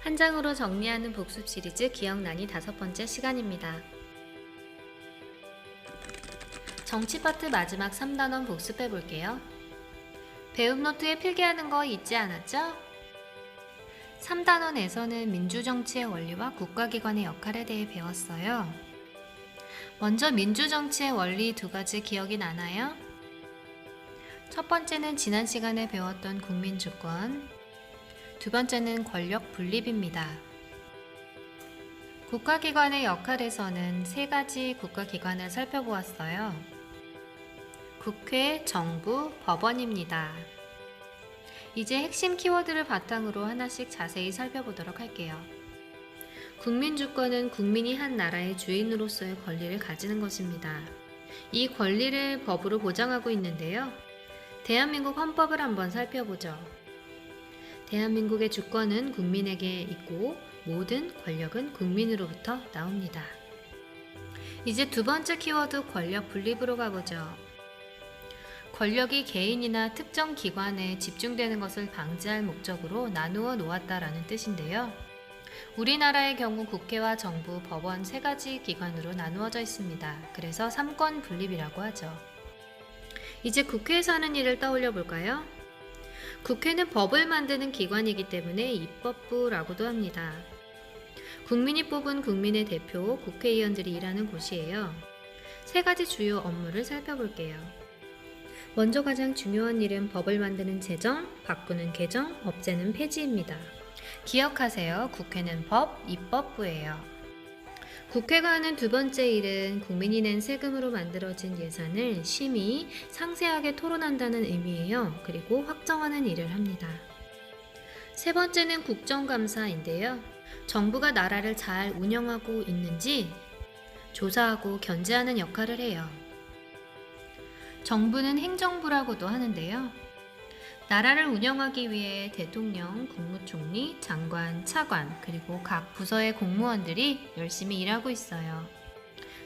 한 장으로 정리하는 복습 시리즈 기억나니 5번째 시간입니다. 정치 파트 마지막 3단원 복습해 볼게요. 배움 노트에 필기하는 거 잊지 않았죠? 3단원에서는 민주정치의 원리와 국가기관의 역할에 대해 배웠어요. 먼저 민주정치의 원리 2가지 기억이 나나요? 첫 번째는 지난 시간에 배웠던 국민주권, 두 번째는 권력 분립입니다. 국가기관의 역할에서는 3가지 국가기관을 살펴보았어요. 국회, 정부, 법원입니다. 이제 핵심 키워드를 바탕으로 하나씩 자세히 살펴보도록 할게요. 국민주권은 국민이 한 나라의 주인으로서의 권리를 가지는 것입니다. 이 권리를 법으로 보장하고 있는데요. 대한민국 헌법을 한번 살펴보죠. 대한민국의 주권은 국민에게 있고 모든 권력은 국민으로부터 나옵니다. 이제 두 번째 키워드 권력 분립으로 가보죠. 권력이 개인이나 특정 기관에 집중되는 것을 방지할 목적으로 나누어 놓았다라는 뜻인데요. 우리나라의 경우 국회와 정부, 법원 3가지 기관으로 나누어져 있습니다. 그래서 3권 분립이라고 하죠. 이제 국회에서 하는 일을 떠올려 볼까요? 국회는 법을 만드는 기관이기 때문에 입법부라고도 합니다. 국민이 뽑은 국민의 대표, 국회의원들이 일하는 곳이에요. 3가지 주요 업무를 살펴볼게요. 먼저 가장 중요한 일은 법을 만드는 제정, 바꾸는 개정, 없애는 폐지입니다. 기억하세요. 국회는 법, 입법부예요. 국회가 하는 두 번째 일은 국민이 낸 세금으로 만들어진 예산을 심의, 상세하게 토론한다는 의미예요. 그리고 확정하는 일을 합니다. 세 번째는 국정감사인데요. 정부가 나라를 잘 운영하고 있는지 조사하고 견제하는 역할을 해요. 정부는 행정부라고도 하는데요. 나라를 운영하기 위해 대통령, 국무총리, 장관, 차관, 그리고 각 부서의 공무원들이 열심히 일하고 있어요.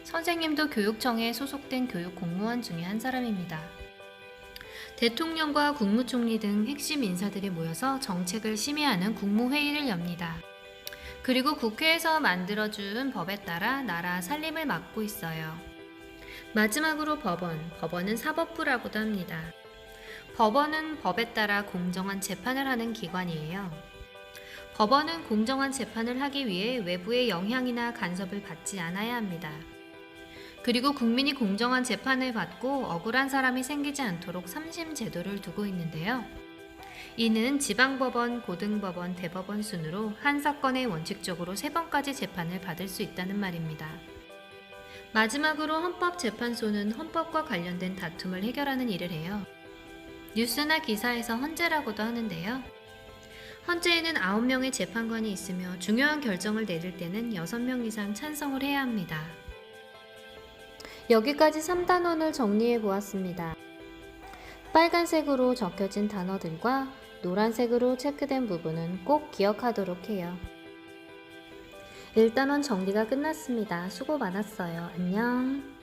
선생님도 교육청에 소속된 교육 공무원 중에 한 사람입니다. 대통령과 국무총리 등 핵심 인사들이 모여서 정책을 심의하는 국무회의를 엽니다. 그리고 국회에서 만들어준 법에 따라 나라 살림을 맡고 있어요. 마지막으로 법원은 사법부라고도 합니다. 법원은 법에 따라 공정한 재판을 하는 기관이에요. 법원은 공정한 재판을 하기 위해 외부의 영향이나 간섭을 받지 않아야 합니다. 그리고 국민이 공정한 재판을 받고 억울한 사람이 생기지 않도록 3심 제도를 두고 있는데요. 이는 지방법원, 고등법원, 대법원 순으로 한 사건에 원칙적으로 3번까지 재판을 받을 수 있다는 말입니다. 마지막으로 헌법재판소는 헌법과 관련된 다툼을 해결하는 일을 해요. 뉴스나 기사에서 헌재라고도 하는데요. 헌재에는 9명의 재판관이 있으며 중요한 결정을 내릴 때는 6명 이상 찬성을 해야 합니다. 여기까지 3단원을 정리해 보았습니다. 빨간색으로 적혀진 단어들과 노란색으로 체크된 부분은 꼭 기억하도록 해요. 1단원 정리가 끝났습니다. 수고 많았어요. 안녕.